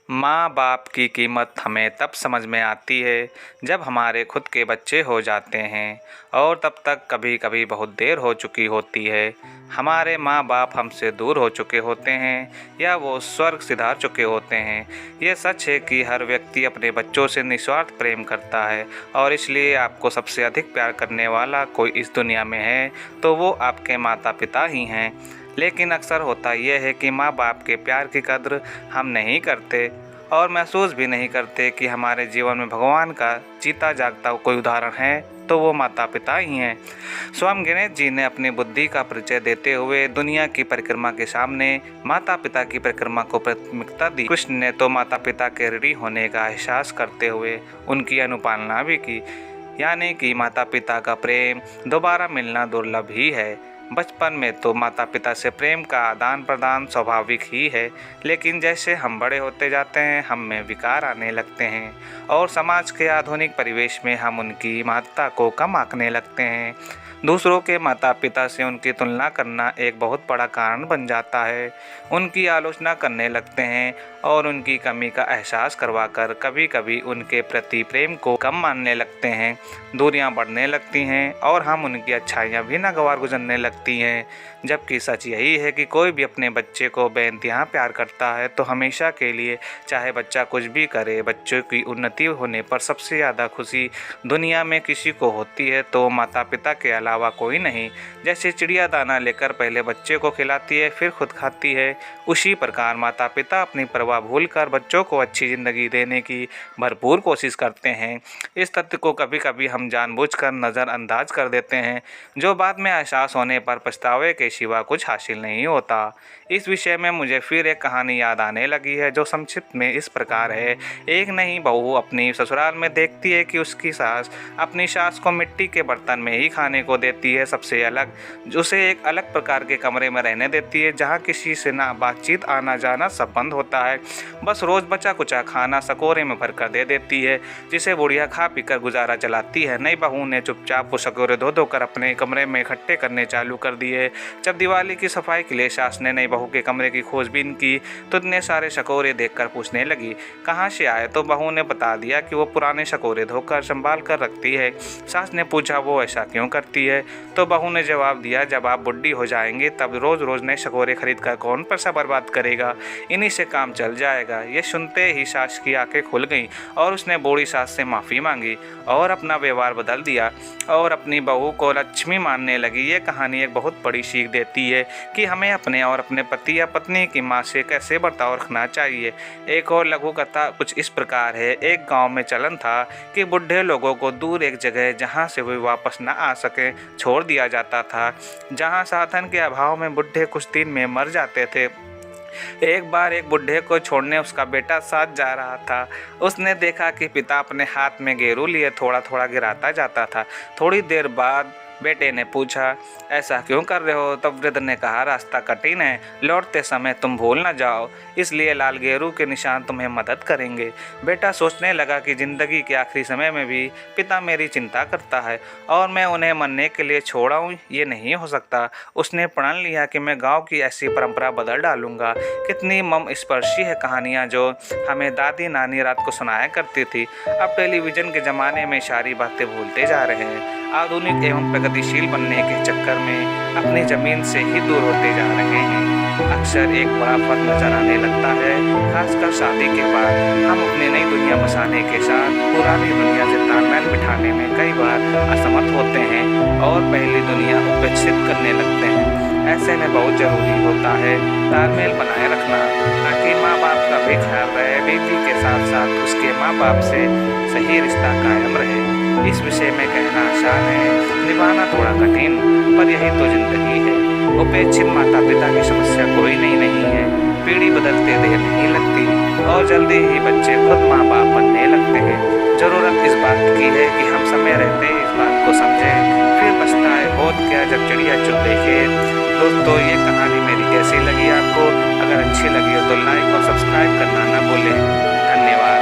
माँ-बाप की कीमत हमें तब समझ में आती है जब हमारे खुद के बच्चे हो जाते हैं और तब तक कभी-कभी बहुत देर हो चुकी होती है। हमारे माँ-बाप हमसे दूर हो चुके होते हैं या वो स्वर्ग सिधार चुके होते हैं। ये सच है कि हर व्यक्ति अपने बच्चों से निस्वार्थ प्रेम करता है और इसलिए आपको सबसे अधिक प्यार करने वाला कोई इस दुनिया में है तो वो आपके माता-पिता ही हैं। लेकिन अक्सर होता यह है कि माँ-बाप के प्यार की कद्र हम नहीं करते और महसूस भी नहीं करते कि हमारे जीवन में भगवान का जीता जागता कोई उदाहरण है तो वो माता-पिता ही हैं। स्वयं गणेश जी ने अपनी बुद्धि का परिचय देते हुए दुनिया की परिक्रमा के सामने माता-पिता की परिक्रमा को प्राथमिकता दी। कृष्ण ने तो माता-पिता के ऋणी होने का एहसास करते हुए उनकी अनुपालना भी की, यानी कि माता-पिता का प्रेम दोबारा मिलना दुर्लभ ही है। बचपन में तो माता पिता से प्रेम का आदान प्रदान स्वाभाविक ही है, लेकिन जैसे हम बड़े होते जाते हैं हम में विकार आने लगते हैं और समाज के आधुनिक परिवेश में हम उनकी महत्ता को कम आंकने लगते हैं। दूसरों के माता पिता से उनकी तुलना करना एक बहुत बड़ा कारण बन जाता है। उनकी आलोचना करने लगते हैं और उनकी कमी का एहसास करवाकर कभी कभी उनके प्रति प्रेम को कम मानने लगते हैं। दूरियां बढ़ने लगती हैं और हम उनकी अच्छाइयां भी नागवार गुजरने लगती हैं। जबकि सच यही है कि कोई भी अपने बच्चे को बेइंतहा प्यार करता है तो हमेशा के लिए, चाहे बच्चा कुछ भी करे, बच्चों की उन्नति होने पर सबसे ज़्यादा खुशी दुनिया में किसी को होती है तो माता पिता के अलावा कोई नहीं। जैसे चिड़िया दाना लेकर पहले बच्चे को खिलाती है फिर खुद खाती है, उसी प्रकार माता पिता अपनी परवाह भूलकर बच्चों को अच्छी ज़िंदगी देने की भरपूर कोशिश करते हैं। इस तथ्य को कभी कभी हम जानबूझकर नज़रअंदाज कर देते हैं, जो बाद में एहसास होने पर पछतावे के सिवा कुछ हासिल नहीं होता। इस विषय में मुझे फिर एक कहानी याद आने लगी है जो संक्षिप्त में इस प्रकार है। एक नई बहू अपनी ससुराल में देखती है कि उसकी सास अपनी सास को मिट्टी के बर्तन में ही खाने को देती है, सबसे अलग, उसे एक अलग प्रकार के कमरे में रहने देती है जहाँ किसी से ना बातचीत, आना जाना सब बंद होता है। बस रोज़ बचा कुचा खाना सकोरे में भर कर दे देती है जिसे बुढ़िया खा पीकर गुजारा चलाती है। नई बहू ने चुपचाप वो सकोरे धो धोकर अपने कमरे में इकट्ठे करने चालू कर दिए। जब दिवाली की सफाई के लिए सास ने नई बहू के कमरे की खोजबीन की तो इतने सारे शकोरे देखकर पूछने लगी, कहाँ से आए? तो बहू ने बता दिया कि वो पुराने शकोरे धोकर संभाल कर रखती है। सास ने पूछा, वो ऐसा क्यों करती है? तो बहू ने जवाब दिया, जब आप बुढ़ी हो जाएंगे तब रोज़ रोज़ नए शकोरे खरीद कर कौन पैसा बर्बाद करेगा, इन्हीं से काम चल जाएगा। ये सुनते ही सास की आंखें खुल गईं और उसने बूढ़ी सास से माफ़ी मांगी और अपना व्यवहार बदल दिया और अपनी बहू को लक्ष्मी मानने लगी। ये कहानी एक बहुत बड़ी सीख देती है कि हमें अपने और अपने पति या पत्नी की माँ से कैसे बर्ताव रखना चाहिए। एक और लघु कथा कुछ इस प्रकार है। एक गांव में चलन था कि बूढ़े लोगों को दूर एक जगह जहां से वे वापस न आ सके छोड़ दिया जाता था, जहां साधन के अभाव में बूढ़े कुछ दिन में मर जाते थे। एक बार एक बूढ़े को छोड़ने उसका बेटा साथ जा रहा था। उसने देखा कि पिता अपने हाथ में गेरू लिए थोड़ा थोड़ा गिराता जाता था। थोड़ी देर बाद बेटे ने पूछा, ऐसा क्यों कर रहे हो? तब वृद्ध ने कहा, रास्ता कठिन है, लौटते समय तुम भूल न जाओ, इसलिए लाल गेरू के निशान तुम्हें मदद करेंगे। बेटा सोचने लगा कि जिंदगी के आखिरी समय में भी पिता मेरी चिंता करता है और मैं उन्हें मरने के लिए छोड़ाऊँ, ये नहीं हो सकता। उसने प्रण लिया कि मैं गाँव की ऐसी परंपरा बदल डालूंगा। कितनी मर्म स्पर्शी है कहानियाँ जो हमें दादी नानी रात को सुनाया करती थी। अब टेलीविज़न के ज़माने में सारी बातें भूलते जा रहे हैं। आधुनिक एवं प्रगतिशील बनने के चक्कर में अपनी ज़मीन से ही दूर होते जा रहे हैं। अक्सर एक बड़ा फर्क नजर आने लगता है, खासकर शादी के बाद। हम अपनी नई दुनिया बसाने के साथ पुरानी दुनिया से तालमेल बिठाने में कई बार असमर्थ होते हैं और पहली दुनिया उपेक्षित करने लगते हैं। ऐसे में बहुत ज़रूरी होता है तालमेल बनाए रखना, ताकि माँ बाप का भी ख्याल रहे, बेटी के साथ साथ उसके माँ बाप से सही रिश्ता कायम रहे। इस विषय में कहना आसान है, निभाना थोड़ा कठिन, पर यही तो जिंदगी है। उपेक्षित माता पिता की समस्या कोई नहीं है। पीढ़ी बदलते देर नहीं लगती और जल्दी ही बच्चे खुद माँ बाप बनने लगते हैं। ज़रूरत इस बात की है कि हम समय रहते इस बात को समझें, फिर पछताए बहुत क्या जब चिड़िया चुग देखे। दोस्तों, ये कहानी मेरी कैसी लगी आपको? अगर अच्छी लगी हो तो लाइक और सब्सक्राइब करना ना भूलें। धन्यवाद।